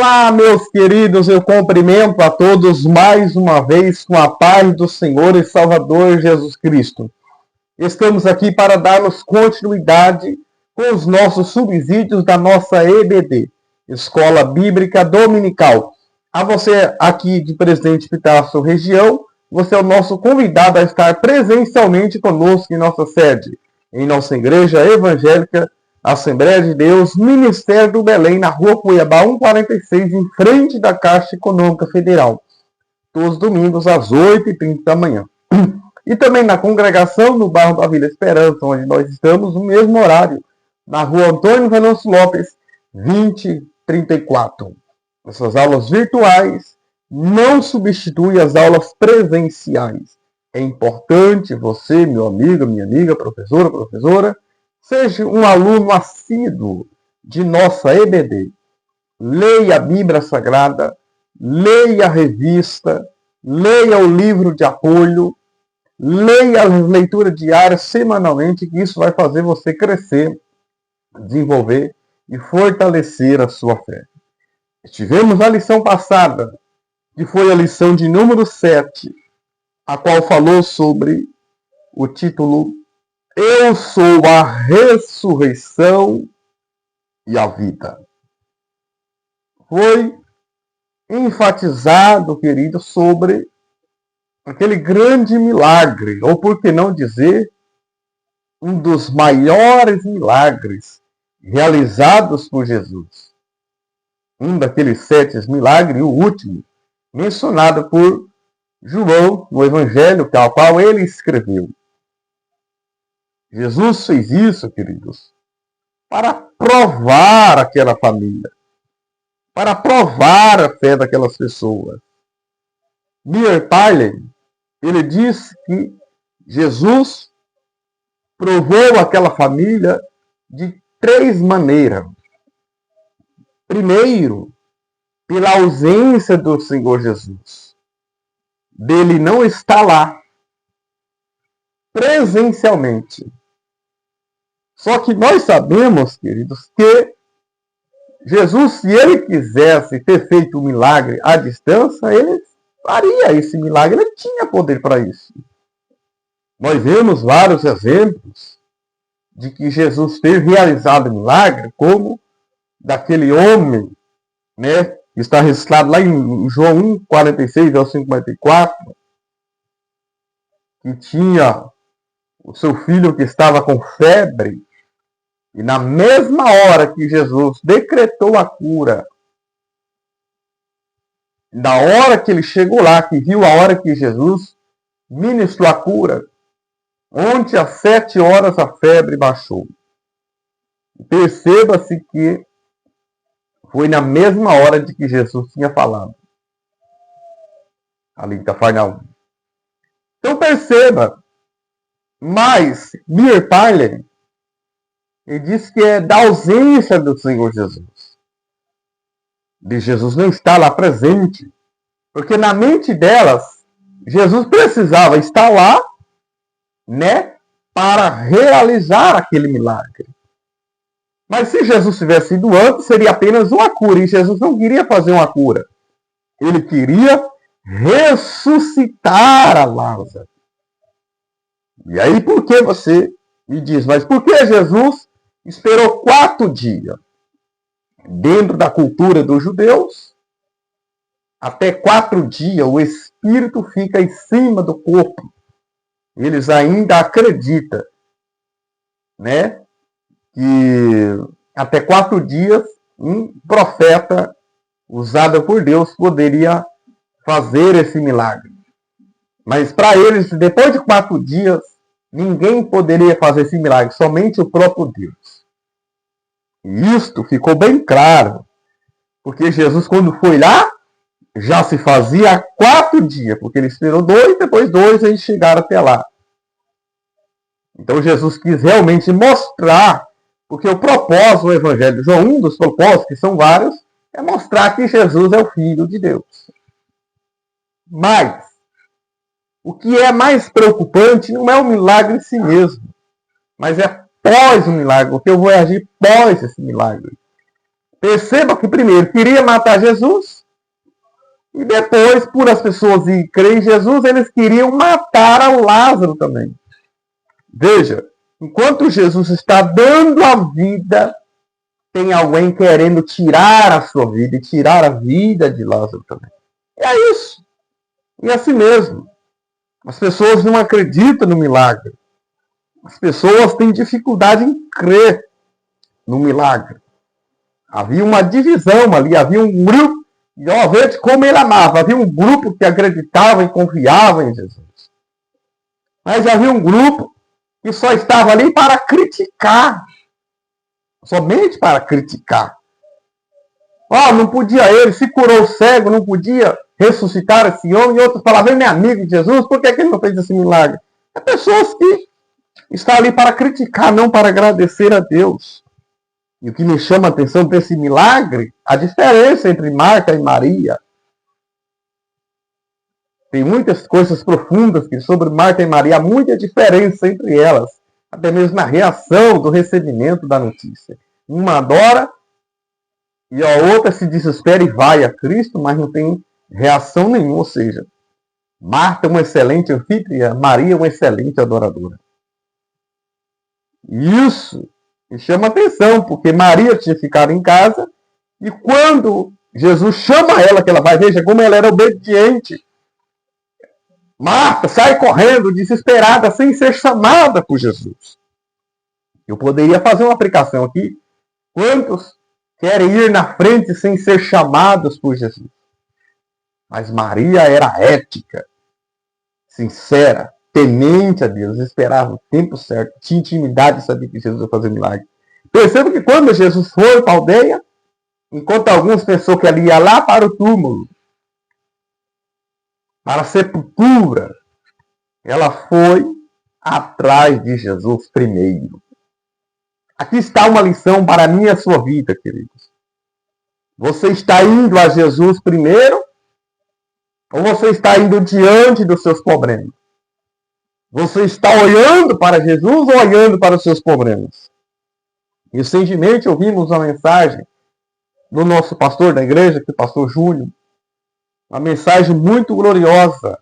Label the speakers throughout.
Speaker 1: Olá, meus queridos, eu cumprimento a todos mais uma vez com a paz do Senhor e Salvador Jesus Cristo. Estamos aqui para darmos continuidade com os nossos subsídios da nossa EBD, Escola Bíblica Dominical. A você aqui de Presidente Epitácio região, você é o nosso convidado a estar presencialmente conosco em nossa sede, em nossa Igreja Evangélica Assembleia de Deus, Ministério do Belém, na Rua Cuiabá 146, em frente da Caixa Econômica Federal. Todos os domingos, às 8h30 da manhã. E também na congregação no bairro da Vila Esperança, onde nós estamos, no mesmo horário, na Rua Antônio Venâncio Lopes, 2034. Essas aulas virtuais não substituem as aulas presenciais. É importante você, meu amigo, minha amiga, professora, seja um aluno assíduo de nossa EBD. Leia a Bíblia Sagrada, leia a revista, leia o livro de apoio, leia as leituras diárias semanalmente, que isso vai fazer você crescer, desenvolver e fortalecer a sua fé. Tivemos a lição passada, que foi a lição de número 7, a qual falou sobre o título Eu sou a ressurreição e a vida. Foi enfatizado, querido, sobre aquele grande milagre, ou por que não dizer, um dos maiores milagres realizados por Jesus. Um daqueles 7 milagres, o último, mencionado por João no Evangelho, ao qual ele escreveu. Jesus fez isso, queridos, para provar aquela família, para provar a fé daquelas pessoas. Meir Tyler, ele disse que Jesus provou aquela família de 3 maneiras. Primeiro, pela ausência do Senhor Jesus. Dele não está lá, presencialmente. Só que nós sabemos, queridos, que Jesus, se ele quisesse ter feito um milagre à distância, ele faria esse milagre, ele tinha poder para isso. Nós vemos vários exemplos de que Jesus ter realizado milagre, como daquele homem, né, que está registrado lá em João 1, 46 ao 54, que tinha o seu filho que estava com febre, e na mesma hora que Jesus decretou a cura, na hora que ele chegou lá, que viu a hora que Jesus ministrou a cura, ontem às 7 horas a febre baixou. Perceba-se que foi na mesma hora de que Jesus tinha falado, ali em Cafarnaum. Então perceba, mas Meir Tyler, ele diz que é da ausência do Senhor Jesus. De Jesus não estar lá presente. Porque na mente delas, Jesus precisava estar lá, né, para realizar aquele milagre. Mas se Jesus tivesse ido antes, seria apenas uma cura. E Jesus não queria fazer uma cura. Ele queria ressuscitar a Lázaro. E aí, por que você me diz, mas por que Jesus esperou 4 dias? Dentro da cultura dos judeus, até 4 dias o espírito fica em cima do corpo. Eles ainda acreditam, né, que até 4 dias um profeta usado por Deus poderia fazer esse milagre. Mas para eles, depois de 4 dias, ninguém poderia fazer esse milagre, somente o próprio Deus. E isto ficou bem claro, porque Jesus, quando foi lá, já se fazia há 4 dias, porque ele esperou 2, depois 2, eles chegaram até lá. Então Jesus quis realmente mostrar, porque o propósito do Evangelho de João, um dos propósitos, que são vários, é mostrar que Jesus é o Filho de Deus. Mas, o que é mais preocupante não é o milagre em si mesmo, mas é pós o milagre, porque eu vou agir pós esse milagre. Perceba que primeiro queria matar Jesus e depois, por as pessoas crerem em Jesus, eles queriam matar ao Lázaro também. Veja, enquanto Jesus está dando a vida, tem alguém querendo tirar a sua vida e tirar a vida de Lázaro também. É isso. E assim mesmo. As pessoas não acreditam no milagre. As pessoas têm dificuldade em crer no milagre. Havia uma divisão ali, havia um grupo, e veja como ele amava, havia um grupo que acreditava e confiava em Jesus. Mas havia um grupo que só estava ali para criticar. Somente para criticar. Não podia ele, se curou o cego, não podia ressuscitar esse homem, e outros falavam, ele é amigo de Jesus, por que ele não fez esse milagre? É pessoas que estão ali para criticar, não para agradecer a Deus. E o que me chama a atenção desse milagre, a diferença entre Marta e Maria. Tem muitas coisas profundas sobre Marta e Maria, há muita diferença entre elas, até mesmo na reação do recebimento da notícia. Uma adora e a outra se desespera e vai a Cristo, mas não tem reação nenhuma. Ou seja, Marta é uma excelente anfitriã, Maria é uma excelente adoradora. Isso me chama a atenção, porque Maria tinha ficado em casa e quando Jesus chama ela, que ela vai, veja como ela era obediente. Marta sai correndo, desesperada, sem ser chamada por Jesus. Eu poderia fazer uma aplicação aqui. Quantos querem ir na frente sem ser chamados por Jesus? Mas Maria era ética, sincera, temente a Deus, esperava o tempo certo, tinha intimidade, sabia que Jesus ia fazer milagre. Perceba que quando Jesus foi para a aldeia, enquanto alguns pensou que ele ia lá para o túmulo, para a sepultura, ela foi atrás de Jesus primeiro. Aqui está uma lição para mim e a sua vida, queridos. Você está indo a Jesus primeiro ou você está indo diante dos seus problemas? Você está olhando para Jesus ou olhando para os seus problemas? Recentemente ouvimos uma mensagem do nosso pastor da igreja, que é o pastor Júnior, uma mensagem muito gloriosa,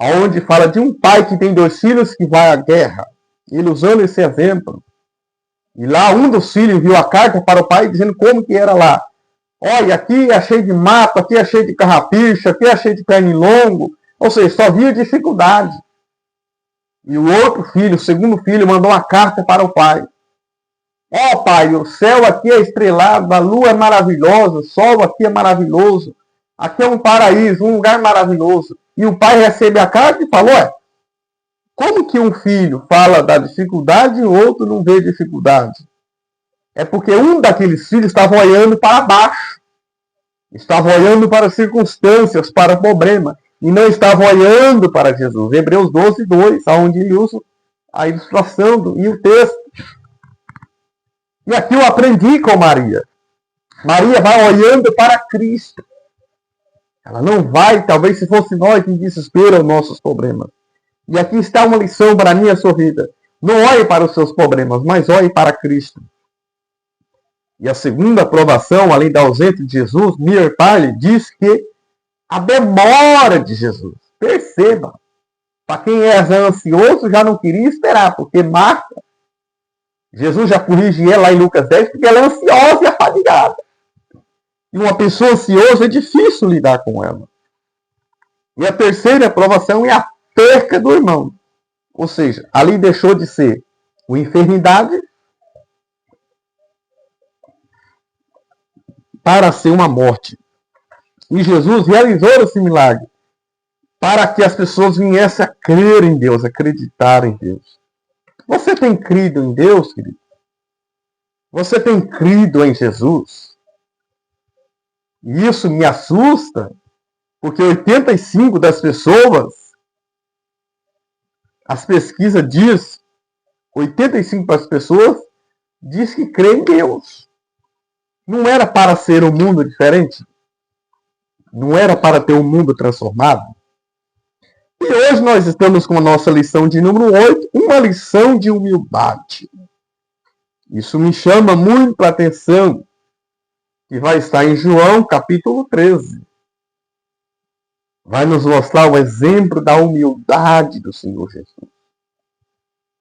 Speaker 1: onde fala de um pai que tem 2 filhos que vai à guerra. Ele usando esse exemplo. E lá um dos filhos viu a carta para o pai dizendo como que era lá. Olha, aqui é cheio de mato, aqui é cheio de carrapicho, aqui é cheio de pernilongo. Ou seja, só havia dificuldade. E o outro filho, o segundo filho, mandou uma carta para o pai. Pai, o céu aqui é estrelado, a lua é maravilhosa, o sol aqui é maravilhoso. Aqui é um paraíso, um lugar maravilhoso. E o pai recebe a carta e falou, como que um filho fala da dificuldade e o outro não vê dificuldade? É porque um daqueles filhos estava olhando para baixo. Estava olhando para as circunstâncias, para o problema. E não estava olhando para Jesus. Hebreus 12, 2, onde ele usa a ilustração e o texto. E aqui eu aprendi com Maria. Maria vai olhando para Cristo. Ela não vai, talvez se fosse nós, em desespero aos nossos problemas. E aqui está uma lição para a minha e a sua vida. Não olhe para os seus problemas, mas olhe para Cristo. E a segunda aprovação, além da ausência de Jesus, Miller Paley diz que a demora de Jesus. Perceba, para quem é ansioso já não queria esperar, porque Marta, Jesus já corrige ela lá em Lucas 10, porque ela é ansiosa e afadigada. E uma pessoa ansiosa é difícil lidar com ela. E a terceira aprovação é a perca do irmão. Ou seja, ali deixou de ser uma enfermidade para ser uma morte. E Jesus realizou esse milagre para que as pessoas viessem a crer em Deus, acreditar em Deus. Você tem crido em Deus, querido? Você tem crido em Jesus? E isso me assusta, porque 85% das pessoas, as pesquisas diz, 85% das pessoas diz que crê em Deus. Não era para ser um mundo diferente? Não era para ter um mundo transformado? E hoje nós estamos com a nossa lição de número 8, uma lição de humildade. Isso me chama muito a atenção, que vai estar em João, capítulo 13. Vai nos mostrar o exemplo da humildade do Senhor Jesus.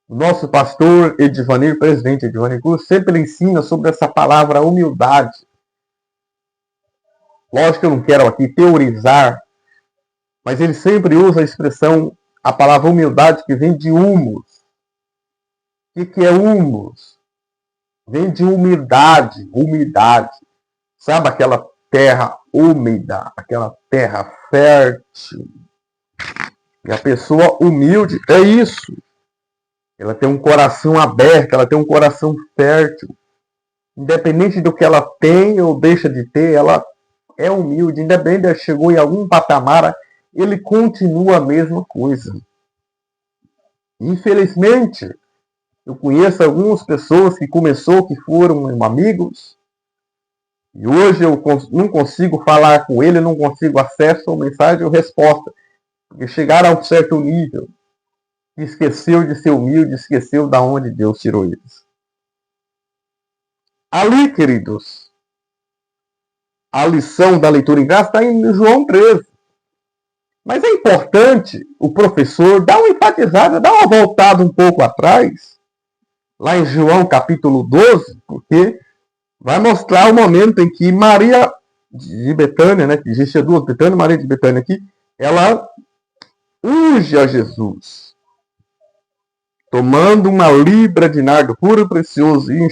Speaker 1: O nosso pastor Edivanir, presidente Edivanir Cruz, sempre ensina sobre essa palavra humildade. Lógico que eu não quero aqui teorizar, mas ele sempre usa a expressão, a palavra humildade, que vem de humus. O que é humus? Vem de umidade. Sabe aquela terra úmida, aquela terra fértil? E a pessoa humilde é isso. Ela tem um coração aberto, ela tem um coração fértil. Independente do que ela tem ou deixa de ter, ela é humilde. Independente de ela chegou em algum patamar, ele continua a mesma coisa. Infelizmente, eu conheço algumas pessoas que que foram amigos, e hoje eu não consigo falar com ele, não consigo acesso a mensagem ou resposta, porque chegaram a um certo nível, esqueceu de ser humilde, esqueceu de onde Deus tirou eles. Ali, queridos, a lição da leitura em casa está em João 13. Mas é importante o professor dar uma enfatizada, dar uma voltada um pouco atrás, lá em João capítulo 12, porque vai mostrar o momento em que Maria de Betânia, né, que existia duas Betânia, Maria de Betânia aqui, ela unge a Jesus, tomando uma libra de nardo puro e precioso, e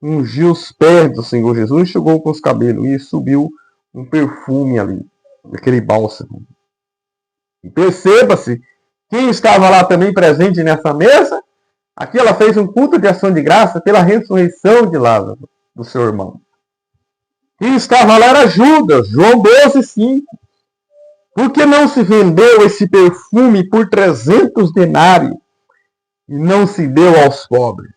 Speaker 1: ungiu os pés do Senhor Jesus, enxugou com os cabelos, e subiu um perfume ali, aquele bálsamo. E perceba-se, quem estava lá também presente nessa mesa, aqui ela fez um culto de ação de graça pela ressurreição de Lázaro, do seu irmão. Quem estava lá era Judas, João 12, 5. Por que não se vendeu esse perfume por 300 denários e não se deu aos pobres?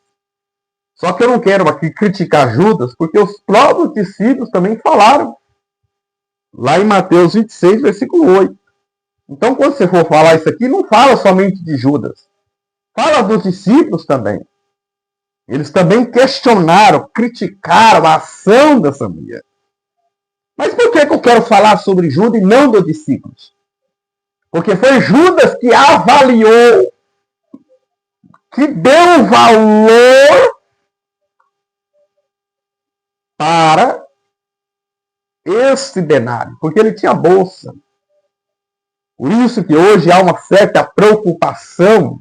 Speaker 1: Só que eu não quero aqui criticar Judas, porque os próprios discípulos também falaram. Lá em Mateus 26, versículo 8. Então, quando você for falar isso aqui, não fala somente de Judas. Fala dos discípulos também. Eles também questionaram, criticaram a ação dessa mulher. Mas por que eu quero falar sobre Judas e não dos discípulos? Porque foi Judas que avaliou, que deu valor para esse denário. Porque ele tinha bolsa. Por isso que hoje há uma certa preocupação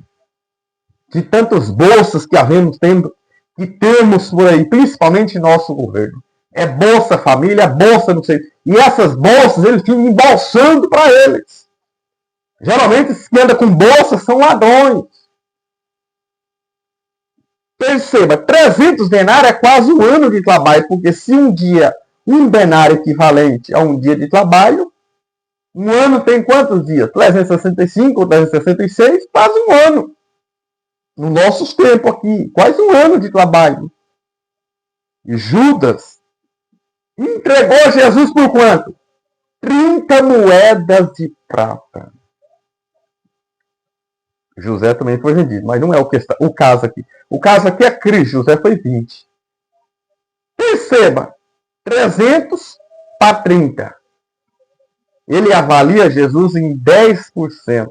Speaker 1: de tantas bolsas que temos por aí, principalmente em nosso governo. É Bolsa Família, Bolsa não sei. E essas bolsas eles ficam embolsando para eles. Geralmente os que andam com bolsa são ladrões. Perceba, 300 denários é quase um ano de trabalho, porque se um dia, um denário equivalente a um dia de trabalho, um ano tem quantos dias? 365 ou 366? Quase um ano. No nosso tempo aqui, quase um ano de trabalho. E Judas entregou Jesus por quanto? 30 moedas de prata. José também foi vendido, mas não é o caso aqui. O caso aqui é Cristo, José foi 20. Perceba, 300 para 30. Ele avalia Jesus em 10%.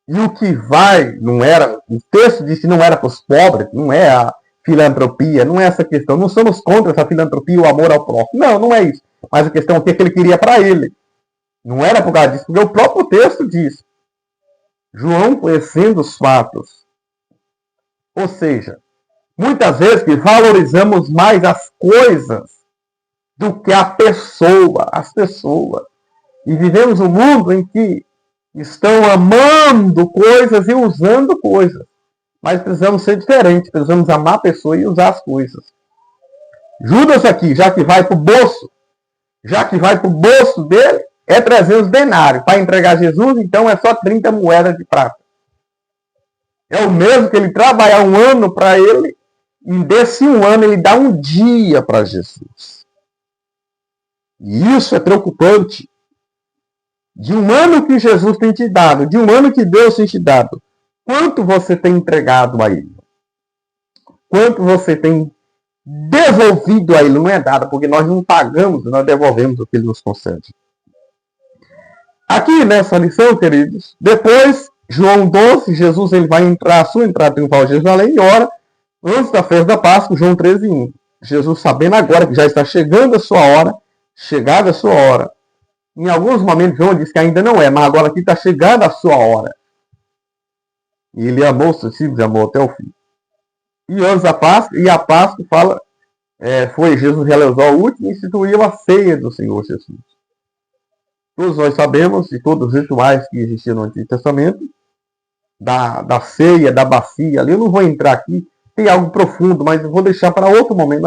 Speaker 1: E o que vai, não era, o texto diz que não era para os pobres, não é a filantropia, não é essa questão. Não somos contra essa filantropia e o amor ao próximo. Não, não é isso. Mas a questão aqui é que ele queria para ele. Não era por causa disso, porque o próprio texto diz. João conhecendo os fatos. Ou seja, muitas vezes que valorizamos mais as coisas do que a pessoa, as pessoas. E vivemos um mundo em que estão amando coisas e usando coisas. Mas precisamos ser diferentes, precisamos amar a pessoa e usar as coisas. Judas aqui, já que vai para o bolso dele, é 300 denários. Para entregar Jesus, então é só 30 moedas de prata. É o mesmo que ele trabalhar um ano para ele, e desse um ano ele dá um dia para Jesus. E isso é preocupante. De um ano que Jesus tem te dado, de um ano que Deus tem te dado, quanto você tem entregado a Ele? Quanto você tem devolvido a ele, não é dado, porque nós não pagamos, nós devolvemos o que ele nos concede. Aqui nessa lição, queridos, depois, João 12, Jesus ele vai entrar, a sua entrada triunfal de Jerusalém, e ora, antes da festa da Páscoa, João 13, 1. Jesus sabendo agora que já está chegando a sua hora, chegada a sua hora. Em alguns momentos, João diz que ainda não é, mas agora aqui está chegando a sua hora. E ele amou seus discípulos, amou até o fim. E antes da Páscoa, e a Páscoa fala, foi Jesus realizou a última e instituiu a ceia do Senhor Jesus. Todos nós sabemos, e todos os rituais que existiam no Antigo Testamento, da ceia, da bacia, ali eu não vou entrar aqui, tem algo profundo, mas eu vou deixar para outro momento.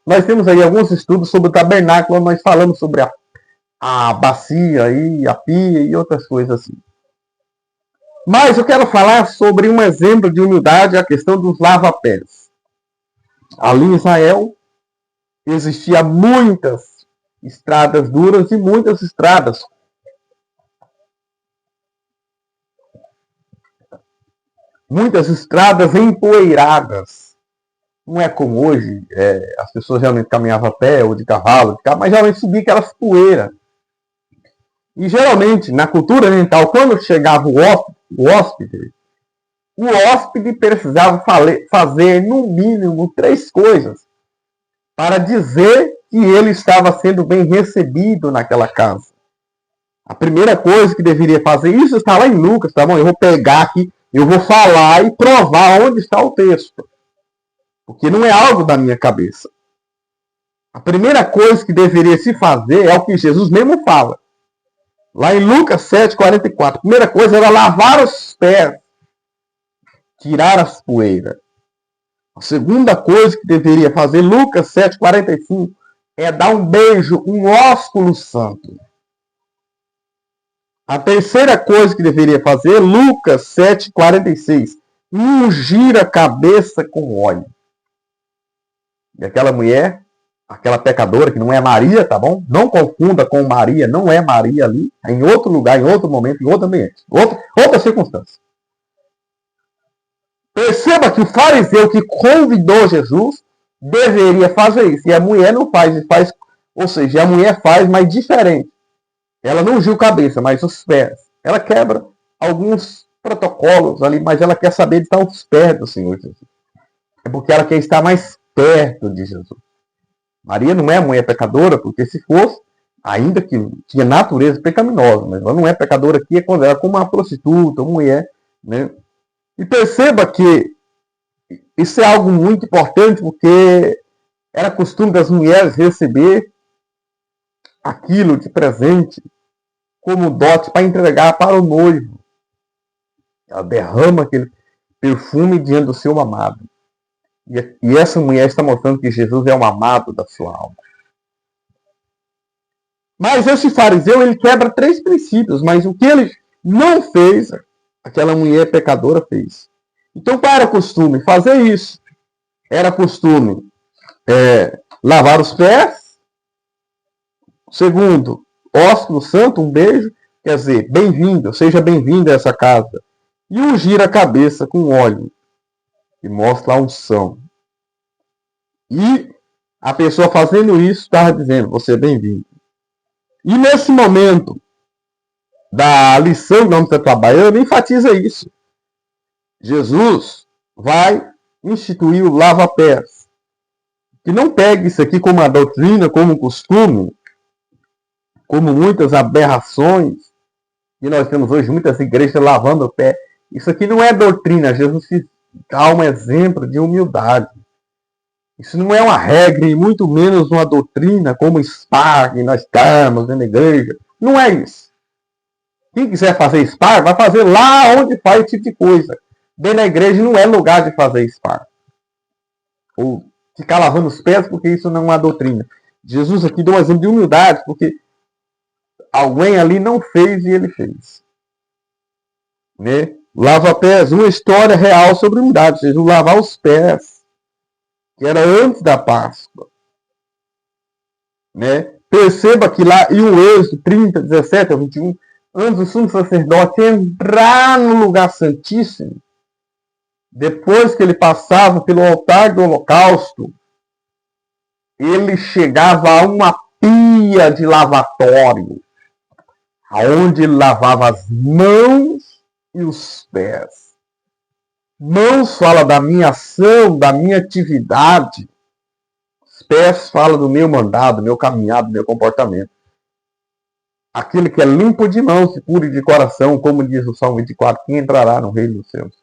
Speaker 1: Nós temos aí alguns estudos sobre o tabernáculo, nós falamos sobre a bacia, e a pia e outras coisas assim. Mas eu quero falar sobre um exemplo de humildade, a questão dos lava-pés. Ali em Israel, existiam muitas estradas duras e muitas estradas empoeiradas. Não é como hoje, as pessoas realmente caminhavam a pé ou de cavalo, mas geralmente subia aquelas poeiras. E geralmente, na cultura oriental, quando chegava o hóspede precisava fazer, no mínimo, 3 coisas para dizer que ele estava sendo bem recebido naquela casa. A primeira coisa que deveria fazer, isso está lá em Lucas, tá bom? Eu vou pegar aqui, eu vou falar e provar onde está o texto. Porque não é algo da minha cabeça. A primeira coisa que deveria se fazer é o que Jesus mesmo fala. Lá em Lucas 7,44. A primeira coisa era lavar os pés. Tirar as poeiras. A segunda coisa que deveria fazer, Lucas 7,45, é dar um beijo, um ósculo santo. A terceira coisa que deveria fazer, Lucas 7,46, ungir a cabeça com óleo. E aquela mulher, aquela pecadora, que não é Maria, tá bom? Não confunda com Maria, não é Maria ali, é em outro lugar, em outro momento, em outro ambiente, outra circunstância. Perceba que o fariseu que convidou Jesus deveria fazer isso. E a mulher não faz, ou seja, a mulher faz, mas diferente. Ela não ungiu cabeça, mas os pés. Ela quebra alguns protocolos ali, mas ela quer saber de estar aos pés do Senhor Jesus. É porque ela quer estar mais perto de Jesus. Maria não é mulher pecadora, porque se fosse, ainda que tinha natureza pecaminosa, mas ela não é pecadora aqui, é quando ela é como uma prostituta, uma mulher, né? E perceba que isso é algo muito importante, porque era costume das mulheres receber aquilo de presente como dote para entregar para o noivo. Ela derrama aquele perfume diante do seu amado. E essa mulher está mostrando que Jesus é o amado da sua alma. Mas esse fariseu, ele quebra 3 princípios, mas o que ele não fez, aquela mulher pecadora fez. Então, qual era o costume? Fazer isso. Era costume lavar os pés. Segundo, ósculo santo, um beijo. Quer dizer, bem-vindo, seja bem-vindo a essa casa. E ungir a cabeça com óleo. E mostra a unção. E a pessoa fazendo isso estava dizendo, você é bem-vindo. E nesse momento da lição que nós estamos trabalhando, enfatiza isso. Jesus vai instituir o lava-pés. Que não pegue isso aqui como uma doutrina, como um costume, como muitas aberrações, que nós temos hoje muitas igrejas lavando o pé. Isso aqui não é doutrina, Jesus dá um exemplo de humildade. Isso não é uma regra e muito menos uma doutrina como spa que nós estamos na igreja. Não é isso. Quem quiser fazer spa, vai fazer lá onde faz esse tipo de coisa. Dentro da igreja não é lugar de fazer spa. Ou ficar lavando os pés, porque isso não é uma doutrina. Jesus aqui deu um exemplo de humildade, porque alguém ali não fez e ele fez. Né? Lava-pés, uma história real sobre humildade. Jesus lavar os pés, que era antes da Páscoa. Né? Perceba que lá em o Êxodo 30, 17 a 21, antes do sumo sacerdote entrar no lugar santíssimo, depois que ele passava pelo altar do holocausto, ele chegava a uma pia de lavatório, aonde ele lavava as mãos e os pés. Mãos fala da minha ação, da minha atividade. Os pés fala do meu mandado, do meu caminhado, do meu comportamento. Aquele que é limpo de mãos e puro de coração, como diz o Salmo 24, quem entrará no reino dos céus.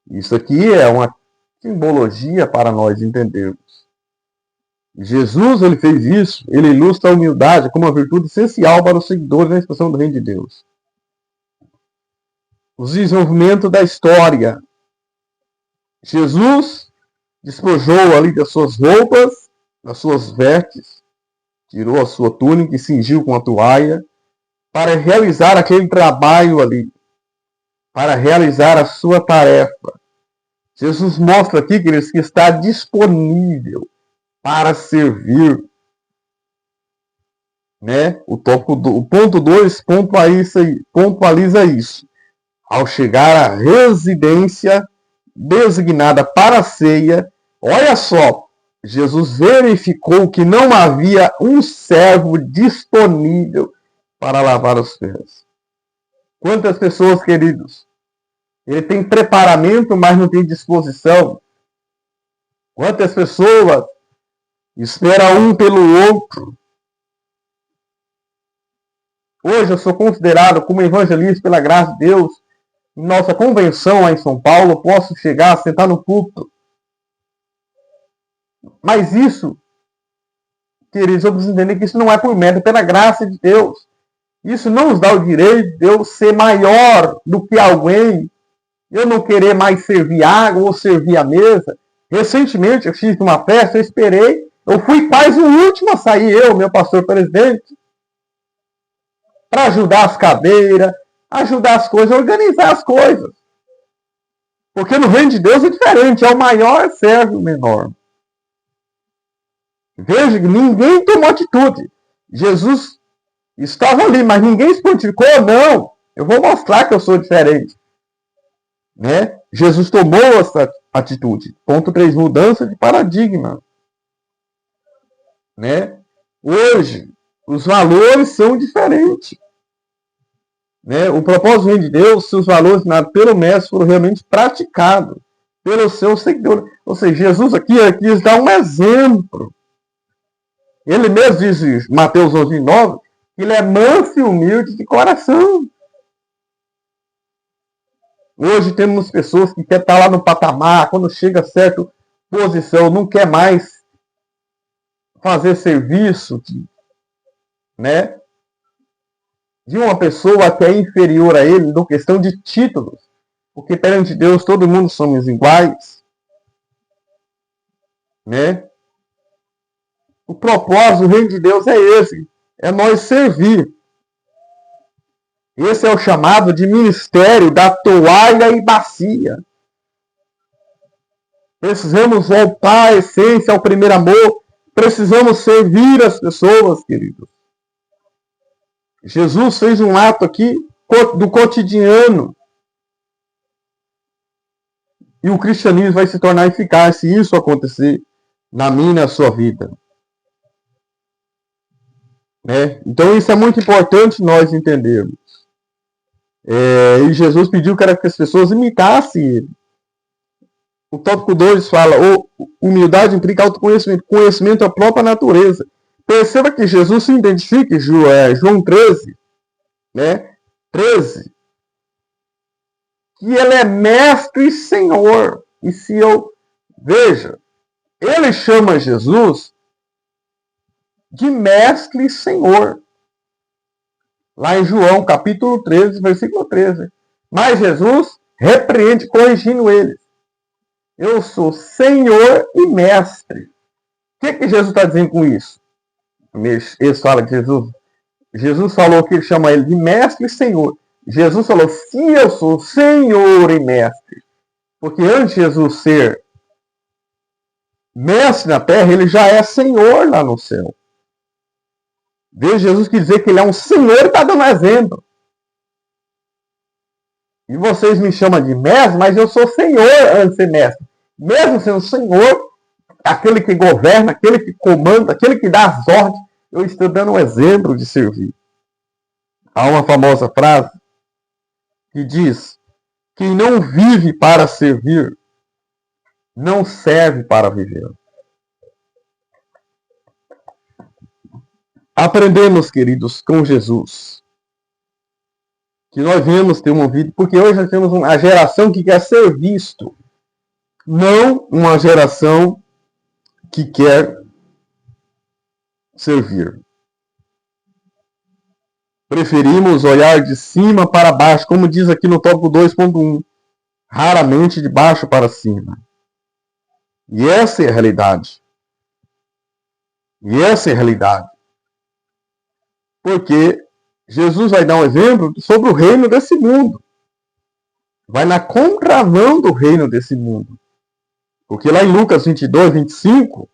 Speaker 1: Isso aqui é uma simbologia para nós entendermos. Jesus, ele fez isso, ele ilustra a humildade como uma virtude essencial para os seguidores na expressão do reino de Deus. O desenvolvimento da história. Jesus despojou ali das suas roupas, das suas vestes, tirou a sua túnica e cingiu com a toalha para realizar aquele trabalho ali, para realizar a sua tarefa. Jesus mostra aqui, queridos, que está disponível para servir. Né? O ponto 2 pontualiza isso. Ao chegar à residência designada para a ceia, olha só, Jesus verificou que não havia um servo disponível para lavar os pés. Quantas pessoas, queridos, ele tem preparamento, mas não tem disposição. Quantas pessoas esperam um pelo outro. Hoje eu sou considerado como evangelista pela graça de Deus. Em nossa convenção lá em São Paulo, posso chegar, sentar no púlpito. Mas isso, queridos, eu preciso entender que isso não é por mérito, pela graça de Deus. Isso não nos dá o direito de eu ser maior do que alguém, eu não querer mais servir água ou servir a mesa. Recentemente eu fiz uma festa, eu esperei, eu fui quase o último a sair, eu, meu pastor presidente, para ajudar as cadeiras, ajudar as coisas, organizar as coisas. Porque no reino de Deus é diferente, é o maior serve o menor. Veja que ninguém tomou atitude. Jesus estava ali, mas ninguém se prontificou, não. Eu vou mostrar que eu sou diferente. Né? Jesus tomou essa atitude. Ponto 3, mudança de paradigma. Né? Hoje, os valores são diferentes. Né? O propósito do reino de Deus, se os valores pelo mestre foram realmente praticados pelos seus seguidores. Ou seja, Jesus aqui quis dar um exemplo. Ele mesmo diz, Mateus 11:9, que ele é manso e humilde de coração. Hoje temos pessoas que querem estar lá no patamar, quando chega a certa posição, não quer mais fazer serviço, né? De uma pessoa que é inferior a ele, na questão de títulos. Porque perante Deus todo mundo somos iguais. Né? O propósito do reino de Deus é esse. É nós servir. Esse é o chamado de ministério da toalha e bacia. Precisamos voltar à essência, ao primeiro amor. Precisamos servir as pessoas, queridos. Jesus fez um ato aqui do cotidiano. E o cristianismo vai se tornar eficaz se isso acontecer na minha e na sua vida. Né? Então isso é muito importante nós entendermos. E Jesus pediu que as pessoas imitassem ele. O tópico 2 fala, humildade implica autoconhecimento. Conhecimento é a própria natureza. Perceba que Jesus se identifica, João 13, né? 13, que ele é mestre e senhor. E se eu veja, ele chama Jesus de mestre e senhor. Lá em João, capítulo 13, versículo 13. Mas Jesus repreende, corrigindo eles. Eu sou senhor e mestre. O que Jesus está dizendo com isso? Eles falam que Jesus falou que ele chama ele de mestre e senhor. Jesus falou, se eu sou senhor e mestre. Porque antes de Jesus ser mestre na terra, ele já é senhor lá no céu. Veja Jesus que dizer que ele é um senhor e está dando exemplo. E vocês me chamam de mestre, mas eu sou senhor antes de ser mestre. Mesmo sendo senhor, aquele que governa, aquele que comanda, aquele que dá as ordens. Eu estou dando um exemplo de servir. Há uma famosa frase que diz: quem não vive para servir, não serve para viver. Aprendemos, queridos, com Jesus, que nós devemos ter uma vida, porque hoje nós temos uma geração que quer ser visto, não uma geração que quer servir. Preferimos olhar de cima para baixo, como diz aqui no tópico 2.1, raramente de baixo para cima. E essa é a realidade. E essa é a realidade. Porque Jesus vai dar um exemplo sobre o reino desse mundo. Vai na contramão do reino desse mundo. Porque lá em Lucas 22, 25,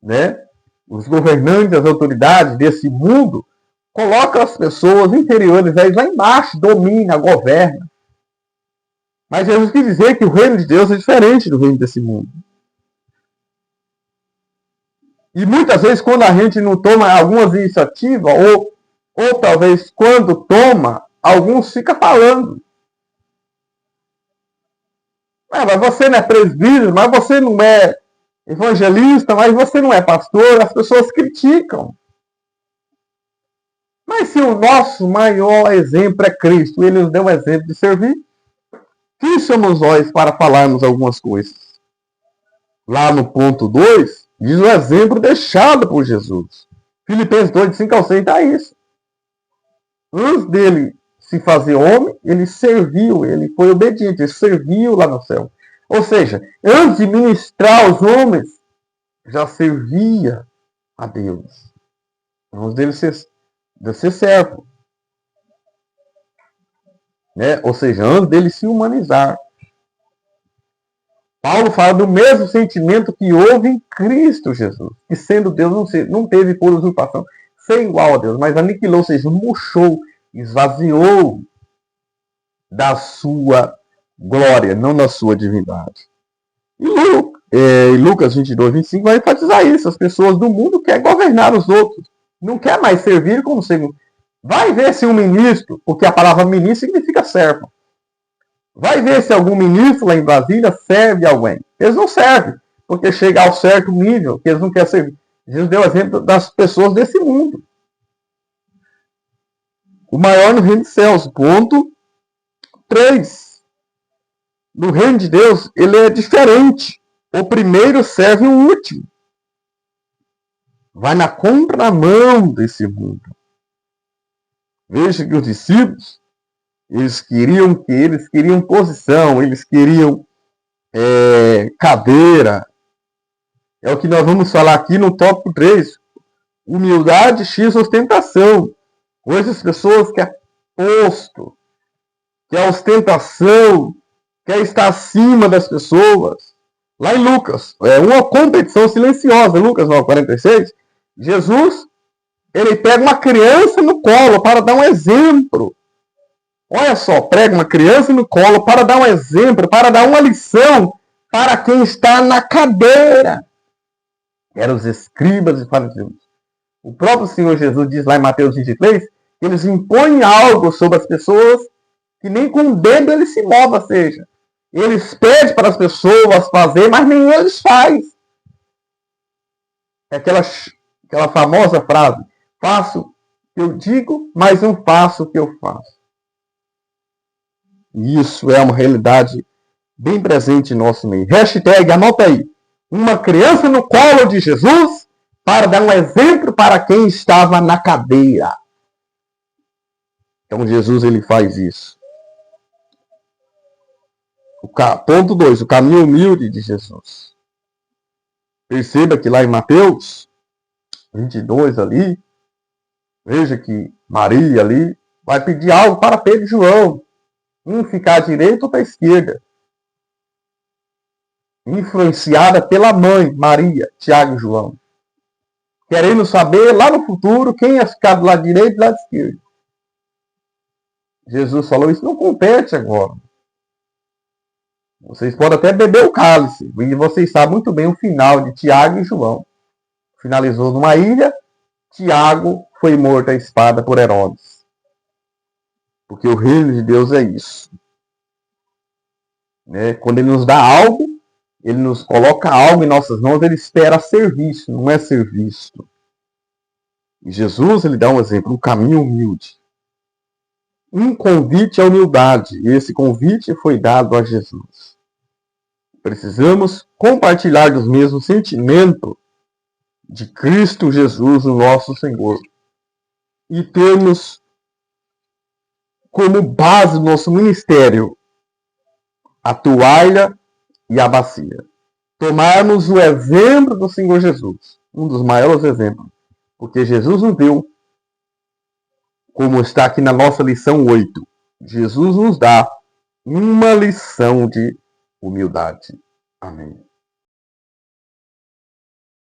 Speaker 1: né, os governantes, as autoridades desse mundo colocam as pessoas inferiores a eles lá embaixo, domina, governa. Mas Jesus quis dizer que o reino de Deus é diferente do reino desse mundo. E muitas vezes, quando a gente não toma algumas iniciativas, ou talvez quando toma, alguns ficam falando. Mas você não é presbítero, mas você não é evangelista, mas você não é pastor, as pessoas criticam. Mas se o nosso maior exemplo é Cristo, ele nos deu um exemplo de servir, quem somos nós para falarmos algumas coisas? Lá no ponto 2, diz o exemplo deixado por Jesus. Filipenses 2, de 5 ao 6, está isso. Antes dele se fazer homem, ele serviu, ele foi obediente, ele serviu lá no céu. Ou seja, antes de ministrar aos homens, já servia a Deus. Antes dele ser servo. Né? Ou seja, antes dele se humanizar. Paulo fala do mesmo sentimento que houve em Cristo Jesus, que sendo Deus não teve por usurpação ser igual a Deus, mas aniquilou, ou seja, murchou, esvaziou da sua glória, não da sua divindade. E Lucas 22, 25 vai enfatizar isso. As pessoas do mundo querem governar os outros, não quer mais servir como segundo. Vai ver se um ministro, porque a palavra ministro significa servo. Vai ver se algum ministro lá em Brasília serve alguém. Eles não servem, porque chega ao certo nível que eles não querem servir. Jesus deu o exemplo das pessoas desse mundo. O maior no reino dos céus. Ponto 3. No reino de Deus, ele é diferente. O primeiro serve o último. Vai na contramão desse mundo. Veja que os discípulos, eles queriam posição, eles queriam cadeira. É o que nós vamos falar aqui no tópico 3. Humildade x ostentação. Hoje as pessoas querem posto, quer ostentação, quer estar acima das pessoas. Lá em Lucas, uma competição silenciosa, Lucas 9:46, Jesus, ele pega uma criança no colo para dar um exemplo. Olha só, prega uma criança no colo para dar um exemplo, para dar uma lição para quem está na cadeira. Eram os escribas e fariseus. O próprio Senhor Jesus diz lá em Mateus 23, que eles impõem algo sobre as pessoas que nem com o dedo ele se move, ou seja, eles pedem para as pessoas fazer, mas nem eles fazem. É aquela famosa frase, faço o que eu digo, mas não faço o que eu faço. Isso é uma realidade bem presente em nosso meio. Hashtag, anota aí. Uma criança no colo de Jesus para dar um exemplo para quem estava na cadeira. Então Jesus, ele faz isso. Ponto 2. O caminho humilde de Jesus. Perceba que lá em Mateus 22 ali, veja que Maria ali vai pedir algo para Pedro e João. Um ficar à direita ou para a esquerda. Influenciada pela mãe, Maria, Tiago e João. Querendo saber lá no futuro quem ia ficar do lado direito e do lado esquerdo. Jesus falou, isso não compete agora. Vocês podem até beber o cálice, e vocês sabem muito bem o final de Tiago e João. Finalizou numa ilha, Tiago foi morto à espada por Herodes. Porque o reino de Deus é isso. Né? Quando ele nos dá algo, ele nos coloca algo em nossas mãos, ele espera ser visto, não é ser visto. E Jesus, ele dá um exemplo, um caminho humilde. Um convite à humildade, e esse convite foi dado a Jesus. Precisamos compartilhar dos mesmos sentimentos de Cristo Jesus, o nosso Senhor. E termos como base do nosso ministério a toalha e a bacia. Tomarmos o exemplo do Senhor Jesus, um dos maiores exemplos. Porque Jesus nos deu, como está aqui na nossa lição 8, Jesus nos dá uma lição de humildade. Amém.